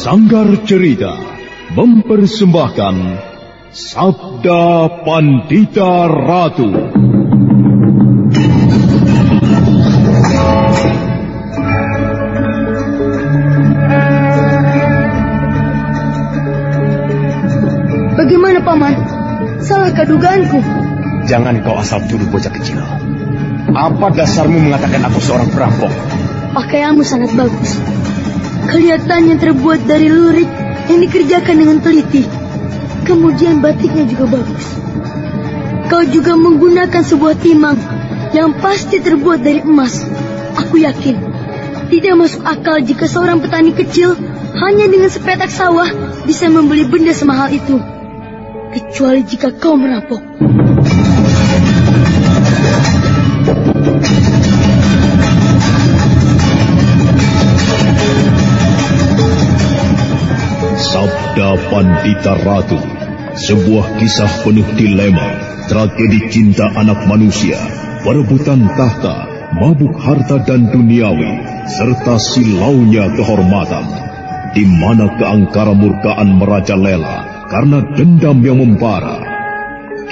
Sanggar Cerita mempersembahkan Sabda Pandita Ratu. Bagaimana, Paman? Salahkah dugaanku? Jangan kau asal tuduh bocah kecil. Apa dasarmu mengatakan aku seorang perampok? Pakaianmu sangat bagus. Kelihatannya terbuat dari lurik yang dikerjakan dengan teliti. Kemudian batiknya juga bagus. Kau juga menggunakan sebuah timang yang pasti terbuat dari emas. Aku yakin tidak masuk akal jika seorang petani kecil hanya dengan sepetak sawah bisa membeli benda semahal itu. Kecuali jika kau merampok. Sabda Pandita Ratu, sebuah kisah penuh dilema, tragedi cinta anak manusia, perebutan tahta, mabuk harta dan duniawi, serta silaunya kehormatan, di mana keangkara murkaan merajalela karena dendam yang membara.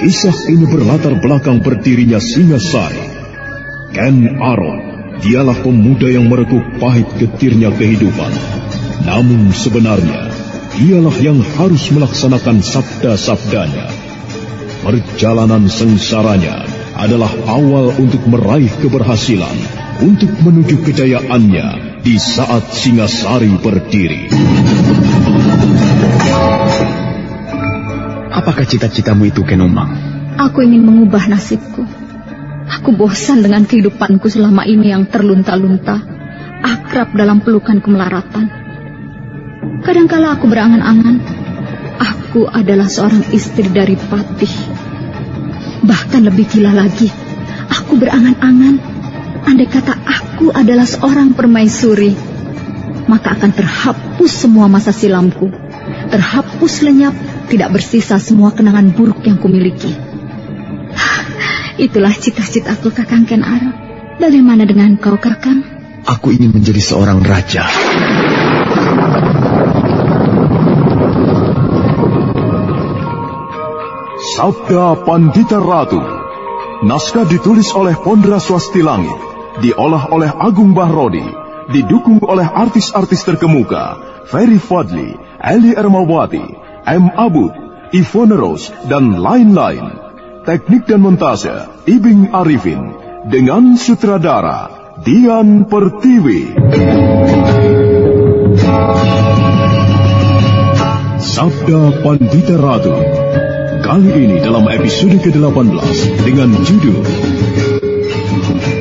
Kisah ini berlatar belakang berdirinya Singasari. Ken Arok, dialah pemuda yang merekuk pahit getirnya kehidupan. Namun sebenarnya, dialah yang harus melaksanakan sabda-sabdanya. Perjalanan sengsaranya adalah awal untuk meraih keberhasilan, untuk menuju kejayaannya di saat Singasari berdiri. Apakah cita-citamu itu, Ken Umang? Aku ingin mengubah nasibku. Aku bosan dengan kehidupanku selama ini yang terlunta-lunta, akrab dalam pelukan kemelaratan. Kadangkala aku berangan-angan, aku adalah seorang istri dari Patih. Bahkan lebih gila lagi, aku berangan-angan, andai kata aku adalah seorang permaisuri, maka akan terhapus semua masa silamku, terhapus lenyap, tidak bersisa semua kenangan buruk yang kumiliki. Itulah cita-citaku, Kakang Ken Arok. Bagaimana dengan kau, Kakang? Aku ingin menjadi seorang raja. Sabda Pandita Ratu. Naskah ditulis oleh Pondra Swasti Langit, diolah oleh Agung Bahrodi, didukung oleh artis-artis terkemuka Ferry Fadli, Eli Ermawati, M. Abud, Ivone Rose, dan lain-lain. Teknik dan montase Ibing Arifin, dengan sutradara Dian Pertiwi. Sabda Pandita Ratu. Kali ini dalam episode ke-18 dengan judul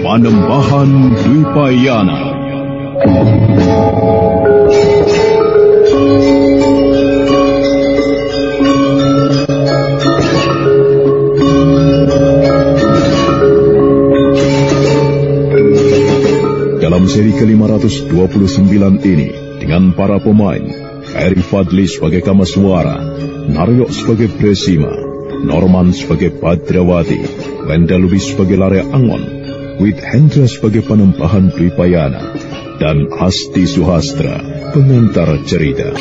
Panembahan Dwipayana. Dalam seri ke-529 ini, dengan para pemain Ferry Fadli sebagai Kamaswara, Naryo sebagai Bresima, Norman sebagai Badrawati, Wenda Lubis sebagai Lare Angon, Wit Hendra sebagai Panembahan Dwipayana, dan Asti Suhastra, pengantar cerita.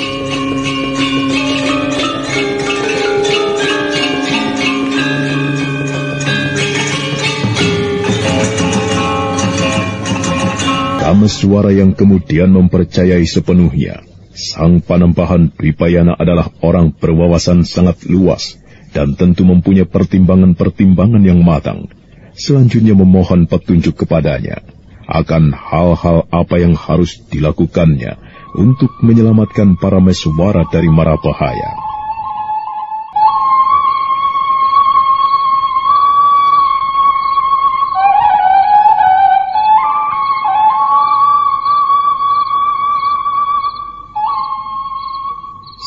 Kamaswara yang kemudian mempercayai sepenuhnya Sang Panembahan Dwipayana adalah orang berwawasan sangat luas dan tentu mempunyai pertimbangan-pertimbangan yang matang. Selanjutnya memohon petunjuk kepadanya akan hal-hal apa yang harus dilakukannya untuk menyelamatkan para Meswara dari mara bahaya.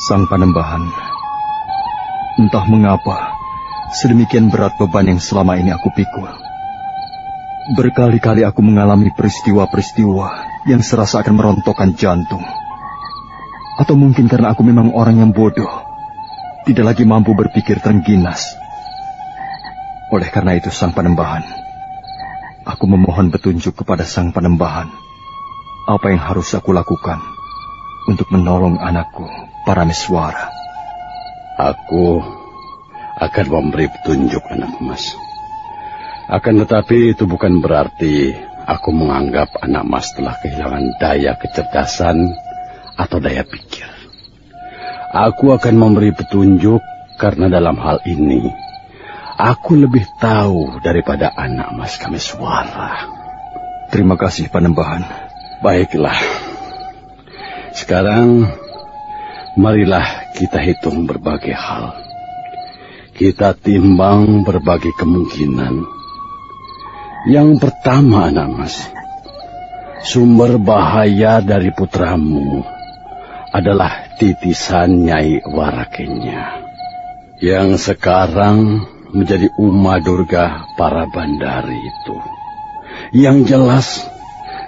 Sang Panembahan, entah mengapa sedemikian berat beban yang selama ini aku pikul. Berkali-kali aku mengalami peristiwa-peristiwa yang serasa akan merontokkan jantung. Atau mungkin karena aku memang orang yang bodoh, tidak lagi mampu berpikir terengginas. Oleh karena itu, Sang Panembahan, aku memohon petunjuk kepada Sang Panembahan. Apa yang harus aku lakukan untuk menolong anakku, Parameswara. Aku akan memberi petunjuk, anak mas. Akan tetapi itu bukan berarti aku menganggap anak mas telah kehilangan daya kecerdasan atau daya pikir. Aku akan memberi petunjuk karena dalam hal ini aku lebih tahu daripada anak mas Kameswara. Terima kasih, Panembahan. Baiklah. Sekarang marilah kita hitung berbagai hal. Kita timbang berbagai kemungkinan. Yang pertama, anak mas, sumber bahaya dari putramu adalah titisan Nyai Warakenya, yang sekarang menjadi Uma Durga para Bandari itu. Yang jelas,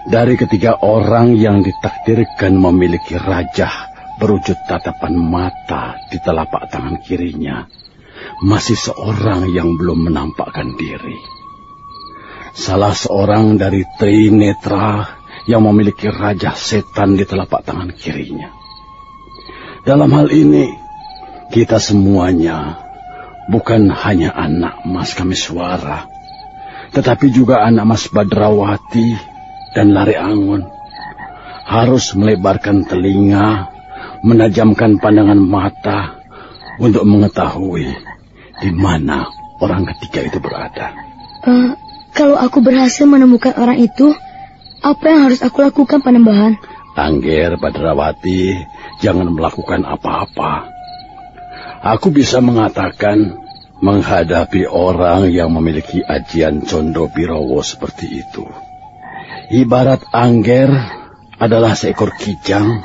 dari ketiga orang yang ditakdirkan memiliki raja berwujud tatapan mata di telapak tangan kirinya, masih seorang yang belum menampakkan diri. Salah seorang dari Trinetra yang memiliki raja setan di telapak tangan kirinya. Dalam hal ini, kita semuanya bukan hanya anak Mas Kameswara, tetapi juga anak Mas Badrawati dan Lare Angon harus melebarkan telinga, menajamkan pandangan mata untuk mengetahui di mana orang ketiga itu berada. Kalau aku berhasil menemukan orang itu, apa yang harus aku lakukan, Panembahan? Angger Badrawati, jangan melakukan apa-apa. Aku bisa mengatakan menghadapi orang yang memiliki ajian Condo Birowo seperti itu. Ibarat Angger adalah seekor kijang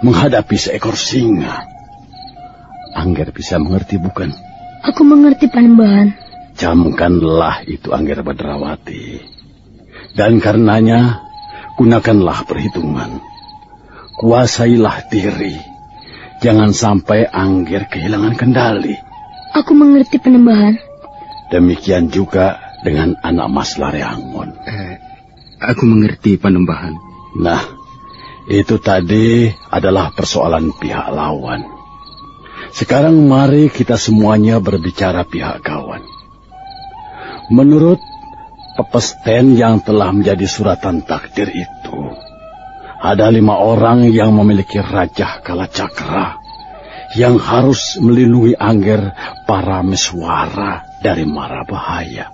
menghadapi seekor singa. Angger bisa mengerti, bukan? Aku mengerti, Panembahan. Camkanlah itu, Angger Badrawati. Dan karenanya, gunakanlah perhitungan. Kuasailah diri. Jangan sampai Angger kehilangan kendali. Aku mengerti, Panembahan. Demikian juga dengan anak Mas Lare Angon. Aku mengerti, Panembahan. Nah, itu tadi adalah persoalan pihak lawan. Sekarang mari kita semuanya berbicara pihak kawan. Menurut pepesten yang telah menjadi suratan takdir itu, ada 5 orang yang memiliki Raja Kalacakra yang harus melindungi Angger Parameswara dari mara bahaya.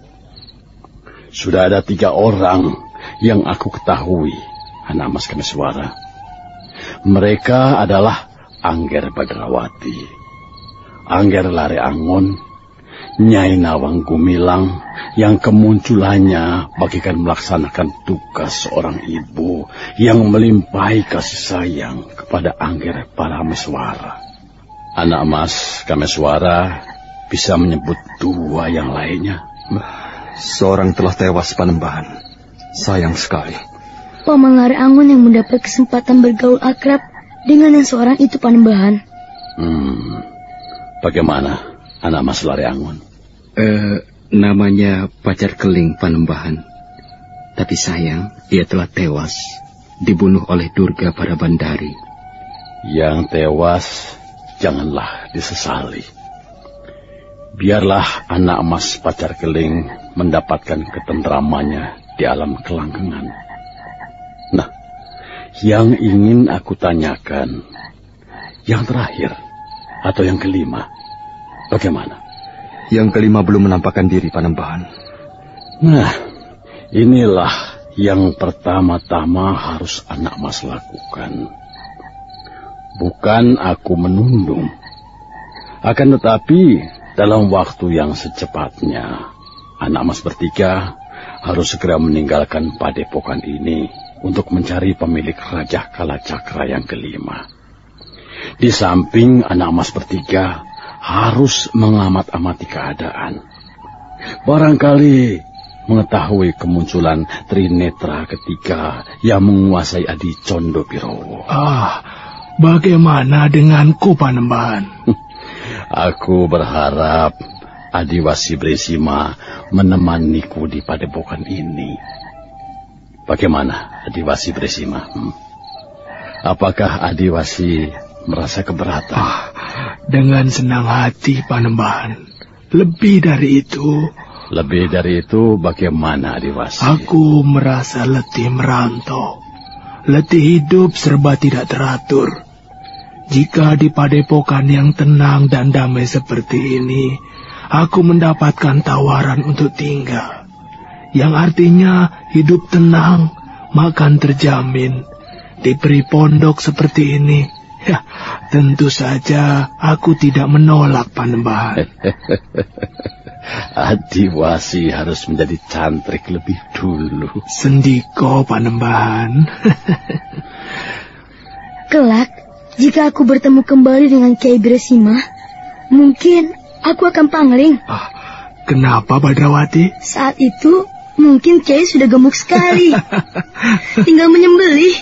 Sudah ada 3 orang yang aku ketahui, anak Mas Kameswara. Mereka adalah Angger Badrawati, Angger Lare Angon, Nyai Nawang Gumilang yang kemunculannya bagikan melaksanakan tugas seorang ibu yang melimpahi kasih sayang kepada Angger Parameswara. Anak Mas Kameswara bisa menyebut 2 yang lainnya. Seorang telah tewas, Panembahan. Sayang sekali. Paman Lare Angon yang mendapat kesempatan bergaul akrab dengan yang seorang itu, Panembahan. Bagaimana anak Mas Lare Angon? Namanya Pacar Keling, Panembahan. Tapi sayang, dia telah tewas, dibunuh oleh Durga para Bandari. Yang tewas janganlah disesali. Biarlah anak Mas Pacar Keling mendapatkan ketentramannya di alam kelanggengan. Nah, yang ingin aku tanyakan, yang terakhir atau yang kelima, bagaimana? Yang kelima belum menampakkan diri, Panembahan. Nah, inilah yang pertama-tama harus anak Mas lakukan. Bukan aku menundung. Akan tetapi, dalam waktu yang secepatnya, anak Mas bertiga harus segera meninggalkan padepokan ini untuk mencari pemilik Raja Kalacakra yang kelima. Di samping anak Mas bertiga harus mengamat-amati keadaan. Barangkali mengetahui kemunculan Trinetra ketiga yang menguasai Adi Condo Birowo. Bagaimana denganku, Panembahan? Aku berharap Adiwasi Bresima menemaniku di padepokan ini. Bagaimana, Adiwasi Bresima? Apakah Adiwasi merasa keberatan? Dengan senang hati, Panembahan. Lebih dari itu... Lebih dari itu bagaimana, Adiwasi? Aku merasa letih merantau. Letih hidup serba tidak teratur. Jika di padepokan yang tenang dan damai seperti ini, aku mendapatkan tawaran untuk tinggal. Yang artinya hidup tenang, makan terjamin. Diberi pondok seperti ini, ya tentu saja aku tidak menolak, Panembahan. Adiwasi harus menjadi cantrik lebih dulu. Sendiko, Panembahan. Kelak, jika aku bertemu kembali dengan Kyai Bresima, mungkin aku akan pangling. Kenapa, Badrawati? Saat itu mungkin Kyai sudah gemuk sekali. Tinggal menyembelih.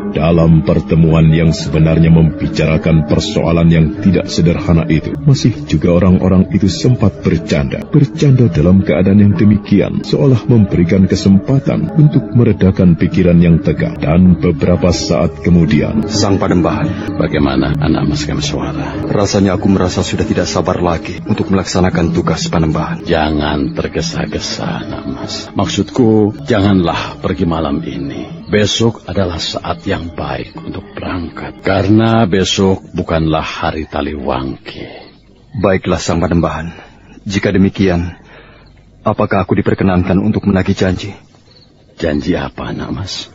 Dalam pertemuan yang sebenarnya membicarakan persoalan yang tidak sederhana itu, masih juga orang-orang itu sempat bercanda. Bercanda dalam keadaan yang demikian, seolah memberikan kesempatan untuk meredakan pikiran yang tegang. Dan beberapa saat kemudian, Sang Panembahan, bagaimana anak Mas Kameswara? Rasanya aku merasa sudah tidak sabar lagi untuk melaksanakan tugas Panembahan. Jangan tergesa-gesa, anak Mas. Maksudku, janganlah pergi malam ini. Besok adalah saat yang baik untuk berangkat. Karena besok bukanlah hari Taliwangke. Baiklah, Sang Panembahan. Jika demikian, apakah aku diperkenankan untuk menagih janji? Janji apa, anak Mas?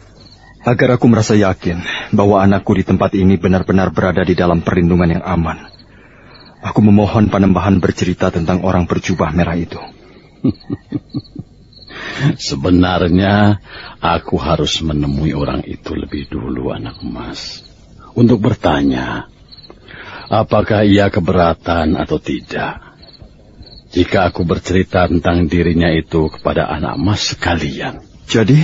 Agar aku merasa yakin bahwa anakku di tempat ini benar-benar berada di dalam perlindungan yang aman. Aku memohon Panembahan bercerita tentang orang berjubah merah itu. Sebenarnya aku harus menemui orang itu lebih dulu, anak Mas, untuk bertanya apakah ia keberatan atau tidak. Jika aku bercerita tentang dirinya itu kepada anak Mas sekalian. Jadi,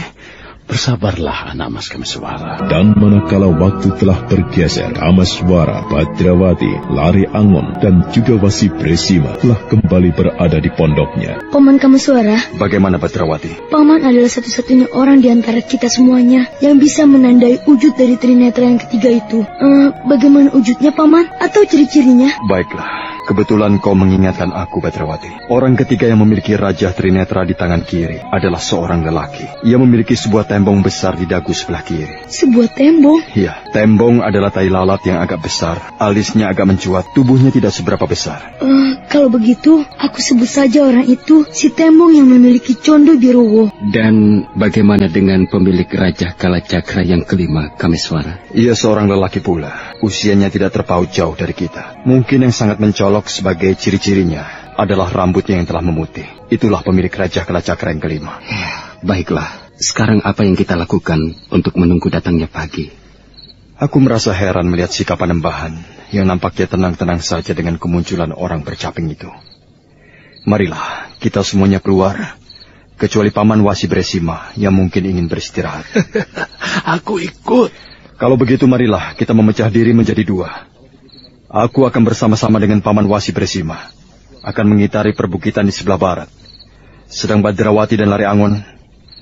bersabarlah, anak Mas Kameswara. Dan manakala waktu telah bergeser, Kameswara, Badrawati, Lari Angon, dan juga Wasi Bresima telah kembali berada di pondoknya. Paman Kameswara, bagaimana Badrawati? Paman adalah satu-satunya orang di antara kita semuanya yang bisa menandai wujud dari Trinetra yang ketiga itu. Bagaimana wujudnya, Paman? Atau ciri-cirinya? Baiklah. Kebetulan kau mengingatkan aku, Badrawati. Orang ketiga yang memiliki Raja Trinetra di tangan kiri adalah seorang lelaki. Ia memiliki sebuah tembong besar di dagu sebelah kiri. Sebuah tembong? Iya, tembong adalah tai lalat yang agak besar. Alisnya agak mencuat, tubuhnya tidak seberapa besar. Kalau begitu, aku sebut saja orang itu si tembong yang memiliki Condo Birowo. Dan bagaimana dengan pemilik Raja Kalacakra yang kelima, Kameswara? Ia seorang lelaki pula. Usianya tidak terpaut jauh dari kita. Mungkin yang sangat mencolok sebagai ciri-cirinya adalah rambutnya yang telah memutih. Itulah pemilik Raja Kalacakra yang kelima. Baiklah, sekarang apa yang kita lakukan untuk menunggu datangnya pagi? Aku merasa heran melihat sikap Panembahan yang nampaknya tenang-tenang saja dengan kemunculan orang bercaping itu. Marilah, kita semuanya keluar, kecuali Paman Wasi Bresima yang mungkin ingin beristirahat. Aku ikut. Kalau begitu marilah kita memecah diri menjadi dua. Aku akan bersama-sama dengan Paman Wasi Bresima, akan mengitari perbukitan di sebelah barat. Sedang Badrawati dan Lari Angon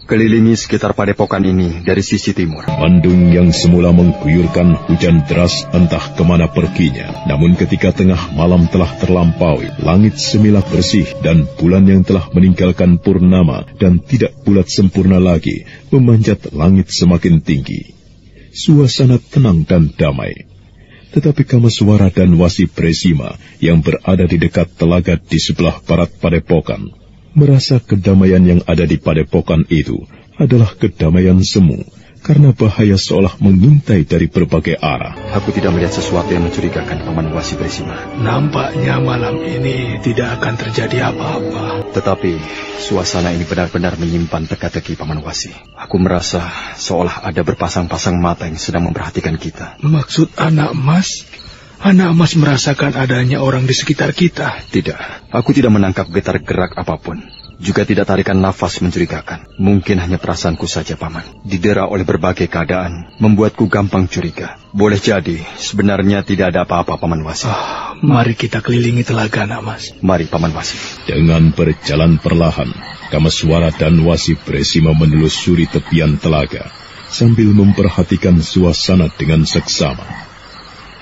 kelilingi sekitar padepokan ini dari sisi timur. Mendung yang semula mengguyurkan hujan deras entah kemana perginya. Namun ketika tengah malam telah terlampaui, langit semilak bersih dan bulan yang telah meninggalkan purnama dan tidak bulat sempurna lagi memanjat langit semakin tinggi. Suasana tenang dan damai. Tetapi Kameswara dan Wasi Bresima yang berada di dekat telaga di sebelah barat padepokan merasa kedamaian yang ada di padepokan itu adalah kedamaian semu, karena bahaya seolah mengintai dari berbagai arah. Aku tidak melihat sesuatu yang mencurigakan, Paman Wasi Bresima. Nampaknya malam ini tidak akan terjadi apa-apa. Tetapi suasana ini benar-benar menyimpan teka-teki, Paman Wasi. Aku merasa seolah ada berpasang-pasang mata yang sedang memperhatikan kita. Maksud anak Mas? Anak Mas merasakan adanya orang di sekitar kita? Tidak, aku tidak menangkap getar gerak apapun. Juga tidak tarikan nafas mencurigakan. Mungkin hanya perasaanku saja, Paman. Didera oleh berbagai keadaan, membuatku gampang curiga. Boleh jadi, sebenarnya tidak ada apa-apa, Paman Wasi. Mari kita kelilingi telaga, anak Mas. Mari, Paman Wasi. Dengan berjalan perlahan, Kameswara dan Wasi Bresima menelusuri tepian telaga. sambil memperhatikan suasana dengan seksama.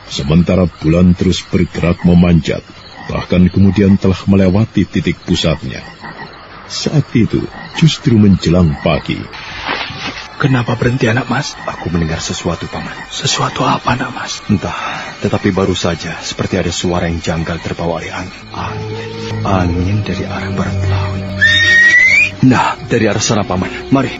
Sementara bulan terus bergerak memanjat, bahkan kemudian telah melewati titik pusatnya. Saat itu justru menjelang pagi. Kenapa berhenti, anak mas? Aku mendengar sesuatu, Paman. Sesuatu apa, anak mas? Entah, tetapi baru saja seperti ada suara yang janggal terbawa oleh angin. Angin dari arah barat laut. Nah, dari arah sana, Paman. Mari.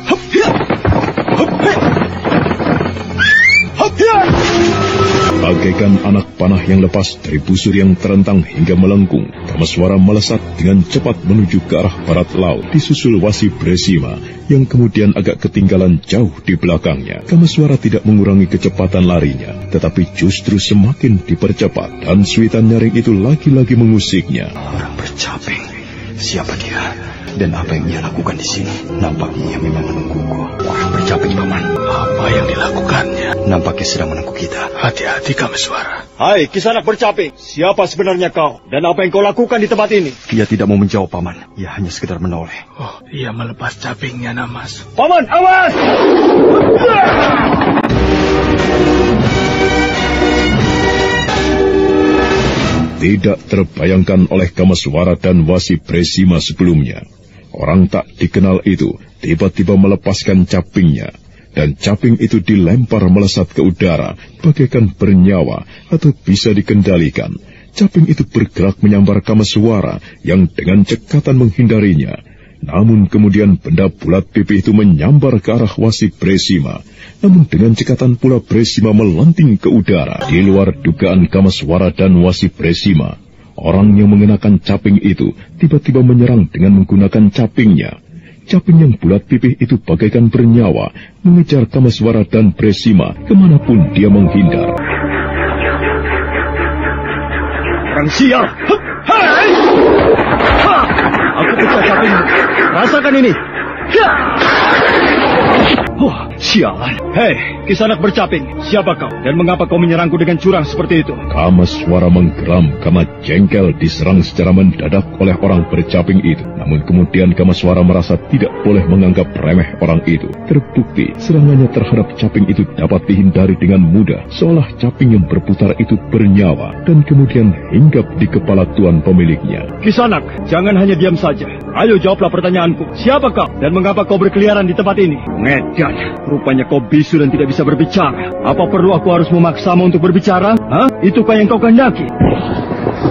Bagaikan anak panah yang lepas dari busur yang terentang hingga melengkung, Kamaswara melesat dengan cepat menuju ke arah barat laut, disusul Wasi Bresima yang kemudian agak ketinggalan jauh di belakangnya. Kamaswara tidak mengurangi kecepatan larinya, tetapi justru semakin dipercepat, dan suitan nyaring itu lagi-lagi mengusiknya. Orang bercaping, siapa dia? Dan apa yang ia lakukan di sini? Nampaknya ia memang menungguku. Orang bercaping, Paman. Apa yang dilakukannya? Nampaknya sedang menunggu kita. Hati-hati, Kamaswara. Hai, Kisanak bercaping. Siapa sebenarnya kau? Dan apa yang kau lakukan di tempat ini? Ia tidak mau menjawab, Paman. Ia hanya sekedar menoleh. Oh, ia melepas capingnya, Namas. Paman, awas! Tidak terbayangkan oleh Kamaswara dan Wasi Bresima sebelumnya. Orang tak dikenal itu tiba-tiba melepaskan capingnya, dan caping itu dilempar melesat ke udara, bagaikan bernyawa atau bisa dikendalikan. Caping itu bergerak menyambar Kamaswara yang dengan cekatan menghindarinya. Namun kemudian benda bulat pipih itu menyambar ke arah Wasi Bresima. Namun dengan cekatan pula Bresima melenting ke udara. Di luar dugaan Kamaswara dan Wasi Bresima, orang yang mengenakan caping itu tiba-tiba menyerang dengan menggunakan capingnya. Caping yang bulat pipih itu bagaikan bernyawa, mengejar Kamaswara dan Bresima kemanapun dia menghindar. Orang sial! Hai! Ha! Aku pecah capingmu. Rasakan ini. Wah, sialan. Hei, Kisanak bercaping. Siapa kau? Dan mengapa kau menyerangku dengan curang seperti itu? Kamaswara menggeram karena jengkel diserang secara mendadak oleh orang bercaping itu. Namun kemudian Kamaswara merasa tidak boleh menganggap remeh orang itu. Terbukti serangannya terhadap caping itu dapat dihindari dengan mudah, seolah caping yang berputar itu bernyawa dan kemudian hinggap di kepala tuan pemiliknya. Kisanak, jangan hanya diam saja. Ayo jawablah pertanyaanku. Siapa kau? Dan mengapa kau berkeliaran di tempat ini? Ngedan, rupanya kau bisu dan tidak bisa berbicara. Apa perlu aku harus memaksamu untuk berbicara? Hah? Itukah yang kau kehendaki?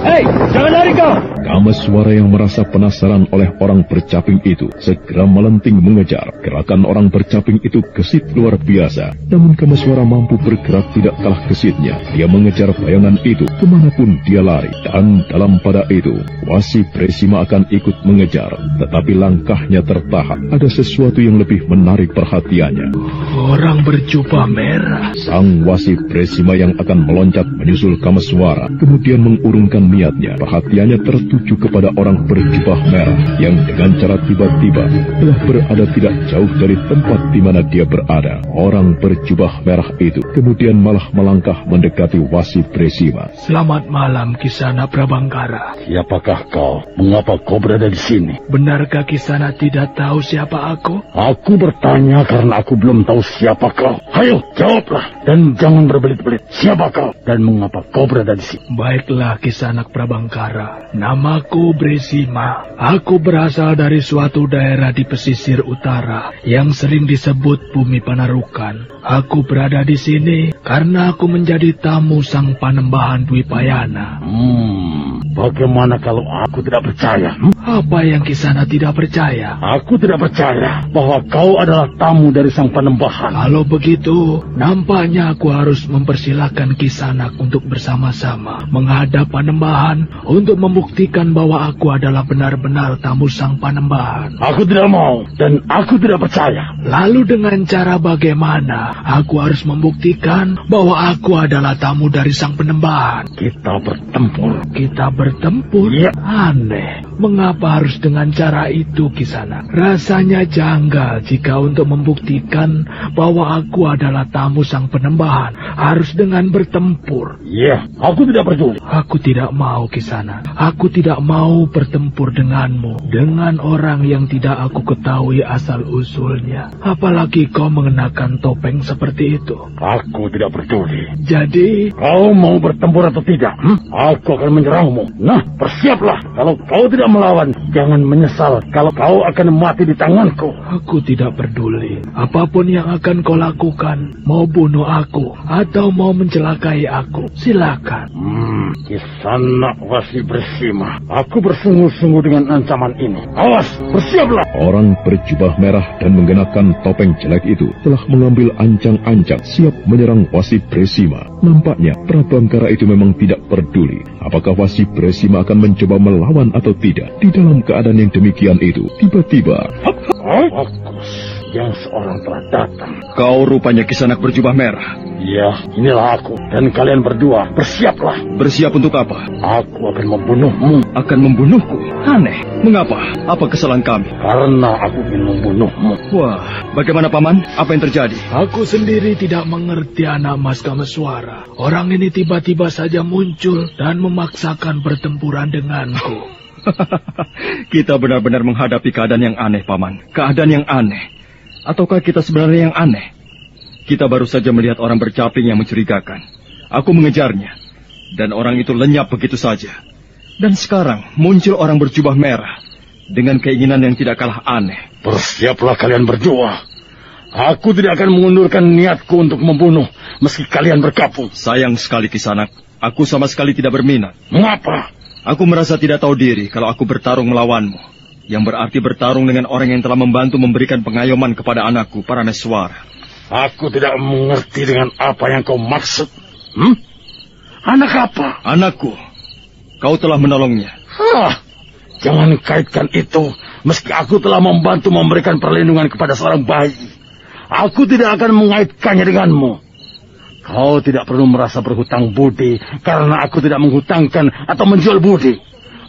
Hei, jangan lari kau! Kamaswara yang merasa penasaran oleh orang bercaping itu segera melenting mengejar. Gerakan orang bercaping itu gesit luar biasa. Namun Kamaswara mampu bergerak tidak kalah gesitnya. Dia mengejar bayangan itu kemanapun dia lari. Dan dalam pada itu, Wasi Bresima akan ikut mengejar. Tetapi langkahnya tertahan. Ada sesuatu yang lebih menarik perhatiannya. Orang berjubah merah. Sang Wasi Bresima yang akan meloncat menyusul Kamaswara kemudian mengurungkan niatnya. Perhatiannya tertuju kepada orang berjubah merah yang dengan cara tiba-tiba telah berada tidak jauh dari tempat di mana dia berada. Orang berjubah merah itu kemudian malah melangkah mendekati Wasi Bresima. Selamat malam, Kisana Prabangkara. Siapakah kau? Mengapa kau berada di sini? Benarkah Kisana tidak tahu siapa aku? Aku bertanya karena aku belum tahu siapa kau. Ayo, jawablah. Dan jangan berbelit-belit. Siapa kau? Dan mengapa kau berada di sini? Baiklah, Kisanak Prabangkara. Namaku Bresima. Aku berasal dari suatu daerah di pesisir utara yang sering disebut Bumi Panarukan. Aku berada di sini karena aku menjadi tamu Sang Panembahan Dwipayana. Bagaimana kalau aku tidak percaya? Apa yang Kisana tidak percaya? Aku tidak percaya bahwa kau adalah tamu dari Sang Panembahan. Kalau begitu, nampaknya aku harus mempersilahkan Kisanak untuk bersama-sama menghadap Panembahan untuk membuktikan bahwa aku adalah benar-benar tamu Sang Panembahan. Aku tidak mau dan aku tidak percaya. Lalu dengan cara bagaimana aku harus membuktikan bahwa aku adalah tamu dari Sang Panembahan? Kita bertempur. Kita bertempur? Iya. Aneh, mengapa harus dengan cara itu, Kisanak? Rasanya janggal jika untuk membuktikan bahwa aku adalah tamu sang penembahan harus dengan bertempur. Iya, aku tidak peduli. Aku tidak mau, Kisanak. Aku tidak mau bertempur denganmu, dengan orang yang tidak aku ketahui asal-usulnya. Apalagi kau mengenakan topeng seperti itu. Aku tidak peduli. Jadi, Kau mau bertempur atau tidak? Aku akan menyerangmu. Nah, bersiaplah. Kalau kau tidak melawan, jangan menyesal kalau kau akan mati di tanganku. aku tidak peduli. Apapun yang akan kau lakukan, mau bunuh aku atau mau mencelakai aku, silakan. Kisanak Wasi Bresima. Aku bersungguh-sungguh dengan ancaman ini. Awas, bersiaplah. Orang berjubah merah dan mengenakan topeng jelek itu telah mengambil ancang-ancang siap menyerang Wasi Bresima. Nampaknya Prabangkara itu memang tidak peduli apakah Wasi Bresima akan mencoba melawan atau tidak. Di dalam keadaan yang demikian itu, tiba-tiba... Bagus, yang seorang telah datang. Kau rupanya Kisanak berjubah merah. Ya, inilah aku. Dan kalian berdua, bersiaplah. Bersiap untuk apa? Aku akan membunuhmu. Akan membunuhku? Aneh. Mengapa? Apa kesalahan kami? Karena aku ingin membunuhmu. Wah, bagaimana Paman? Apa yang terjadi? Aku sendiri tidak mengerti anak Mas Kameswara. Orang ini tiba-tiba saja muncul dan memaksakan pertempuran denganku. Kita benar-benar menghadapi keadaan yang aneh, Paman. Keadaan yang aneh. Ataukah kita sebenarnya yang aneh? Kita baru saja melihat orang bercaping yang mencurigakan. Aku mengejarnya. Dan orang itu lenyap begitu saja. Dan sekarang muncul orang berjubah merah. Dengan keinginan yang tidak kalah aneh. Bersiaplah kalian berdua. Aku tidak akan mengundurkan niatku untuk membunuh meski kalian bergabung. Sayang sekali Kisanak. Aku sama sekali tidak berminat. Mengapa? Aku merasa tidak tahu diri kalau aku bertarung melawanmu. Yang berarti bertarung dengan orang yang telah membantu memberikan pengayoman kepada anakku, Parameswara. Aku tidak mengerti dengan apa yang kau maksud. Anak apa? Anakku. Kau telah menolongnya. Jangan kaitkan itu. Meski aku telah membantu memberikan perlindungan kepada seorang bayi, aku tidak akan mengaitkannya denganmu. Kau tidak perlu merasa berhutang budi karena aku tidak menghutangkan atau menjual budi.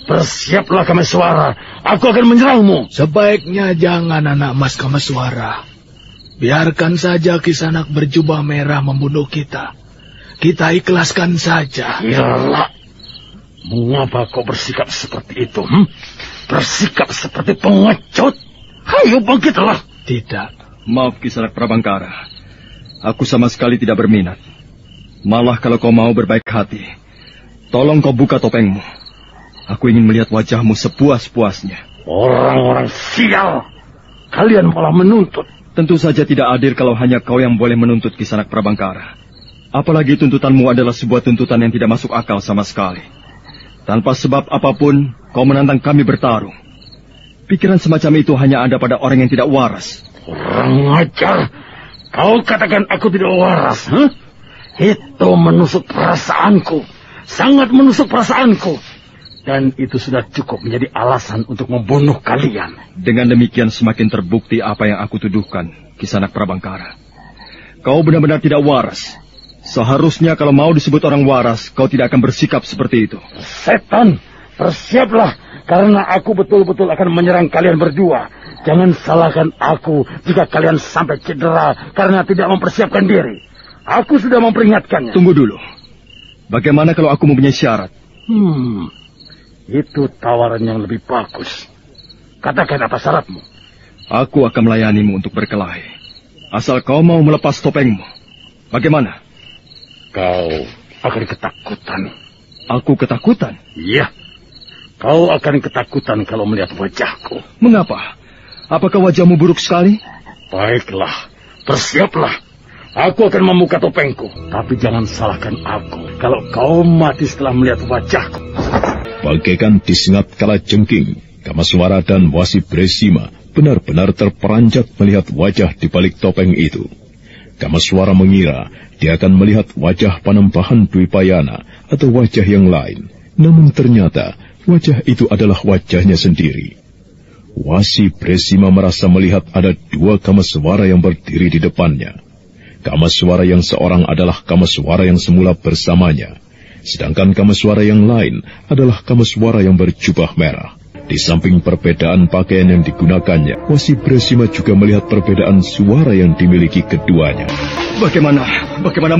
Bersiaplah Kameswara. Aku akan menyerangmu. Sebaiknya jangan anak Mas Kameswara. Biarkan saja Kisanak berjubah merah membunuh kita. Kita ikhlaskan saja. Yalah. Mengapa kau bersikap seperti itu? Bersikap seperti pengecut. Ayo bangkitlah. Tidak. Maaf Kisanak Prabangkara. Aku sama sekali tidak berminat. Malah kalau kau mau berbaik hati, tolong kau buka topengmu. Aku ingin melihat wajahmu sepuas-puasnya. Orang-orang sial. Kalian malah menuntut. Tentu saja tidak adil kalau hanya kau yang boleh menuntut Kisanak Prabangkara. Apalagi tuntutanmu adalah sebuah tuntutan yang tidak masuk akal sama sekali. Tanpa sebab apapun, kau menantang kami bertarung. Pikiran semacam itu hanya ada pada orang yang tidak waras. Kurang ajar. Kau katakan aku tidak waras, Itu menusuk perasaanku. Sangat menusuk perasaanku. Dan itu sudah cukup menjadi alasan untuk membunuh kalian. Dengan demikian semakin terbukti apa yang aku tuduhkan, Kisanak Prabangkara. Kau benar-benar tidak waras. Seharusnya kalau mau disebut orang waras, kau tidak akan bersikap seperti itu. Setan, bersiaplah. Karena aku betul-betul akan menyerang kalian berdua. Jangan salahkan aku jika kalian sampai cedera karena tidak mempersiapkan diri. Aku sudah memperingatkannya. Tunggu dulu. Bagaimana kalau aku mempunyai syarat? Itu tawaran yang lebih bagus. Katakan apa syaratmu? Aku akan melayanimu untuk berkelahi. Asal kau mau melepas topengmu. Bagaimana? Kau akan ketakutan. Aku ketakutan? Iya. Kau akan ketakutan kalau melihat wajahku. Mengapa? Apakah wajahmu buruk sekali? Baiklah, bersiaplah. Aku akan membuka topengku. Tapi jangan salahkan aku kalau kau mati setelah melihat wajahku. Bagaikan disengat kala jengking, Kameswara dan Wasi Bresima benar-benar terperanjat melihat wajah di balik topeng itu. Kameswara mengira dia akan melihat wajah Panembahan Dwipayana atau wajah yang lain. Namun ternyata wajah itu adalah wajahnya sendiri. Wasi Bresima merasa melihat ada dua Kameswara yang berdiri di depannya. Kameswara yang seorang adalah Kameswara yang semula bersamanya, sedangkan Kameswara yang lain adalah Kameswara yang berjubah merah. Di samping perbedaan pakaian yang digunakannya, Wasi Bresima juga melihat perbedaan suara yang dimiliki keduanya. Bagaimana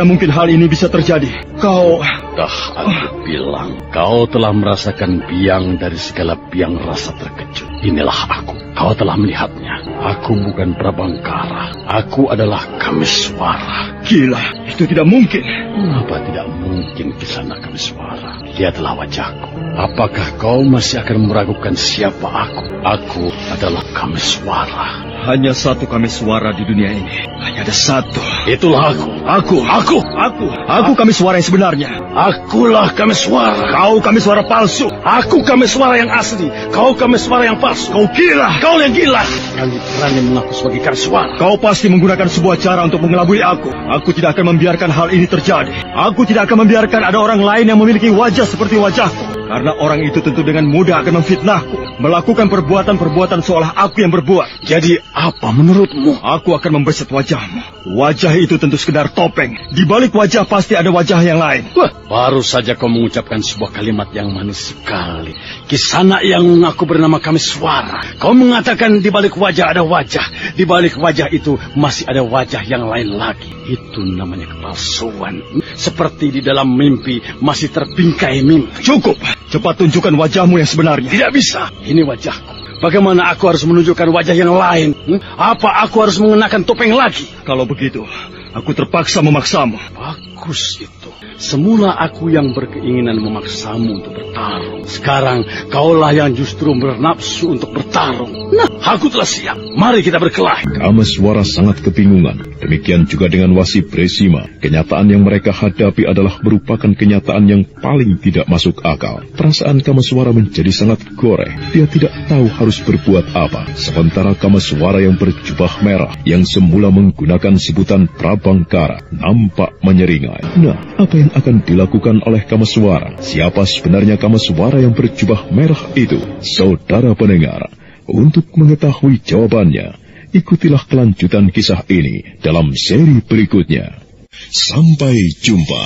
mungkin hal ini bisa terjadi? Kau... Aku bilang, kau telah merasakan biang dari segala biang rasa terkejut. Inilah aku, kau telah melihatnya. Aku bukan Prabangkara, aku adalah Kameswara. Gila, itu tidak mungkin. Mengapa tidak mungkin Kisana Kameswara? Lihatlah wajahku. Apakah kau masih akan meragukan siapa aku? Aku adalah Kameswara. Hanya satu Kameswara di dunia ini. Hanya ada satu. Itulah aku. Aku Kameswara yang sebenarnya. Akulah Kameswara. Kau Kameswara palsu. Aku Kameswara yang asli. Kau Kameswara yang palsu. Kau gila. Kau yang gila. Berani mengaku sebagai Kameswara. Kau pasti menggunakan sebuah cara untuk mengelabui aku. Aku tidak akan membiarkan hal ini terjadi. Aku tidak akan membiarkan ada orang lain yang memiliki wajah seperti wajahku. Karena orang itu tentu dengan mudah akan memfitnahku, melakukan perbuatan-perbuatan seolah aku yang berbuat. Jadi apa menurutmu? Aku akan membeset wajahmu. Wajah itu tentu sekedar topeng. Di balik wajah pasti ada wajah yang lain. Baru saja kau mengucapkan sebuah kalimat yang manis sekali. Kisana yang mengaku bernama Kameswara. Kau mengatakan di balik wajah ada wajah. Di balik wajah itu masih ada wajah yang lain lagi. Itu namanya kepalsuan. Seperti di dalam mimpi masih terbingkai mimpi. Cukup. Cepat tunjukkan wajahmu yang sebenarnya. Tidak bisa. Ini wajahku. Bagaimana aku harus menunjukkan wajah yang lain? Apa aku harus mengenakan topeng lagi? Kalau begitu, aku terpaksa memaksamu. Bagus itu. Semula aku yang berkeinginan memaksamu untuk bertarung. Sekarang kaulah yang justru bernafsu untuk bertarung. Nah, aku telah siap. Mari kita berkelahi. Kameswara sangat kebingungan. Demikian juga dengan Wasi Bresima. Kenyataan yang mereka hadapi adalah merupakan kenyataan yang paling tidak masuk akal. Perasaan Kameswara menjadi sangat goreh. Dia tidak tahu harus berbuat apa. Sementara Kameswara yang berjubah merah, yang semula menggunakan sebutan Prabangkara, nampak menyeringai. Nah, apa yang akan dilakukan oleh Kameswara? Siapa sebenarnya Kameswara yang berjubah merah itu? Saudara pendengar, untuk mengetahui jawabannya, ikutilah kelanjutan kisah ini dalam seri berikutnya. Sampai jumpa.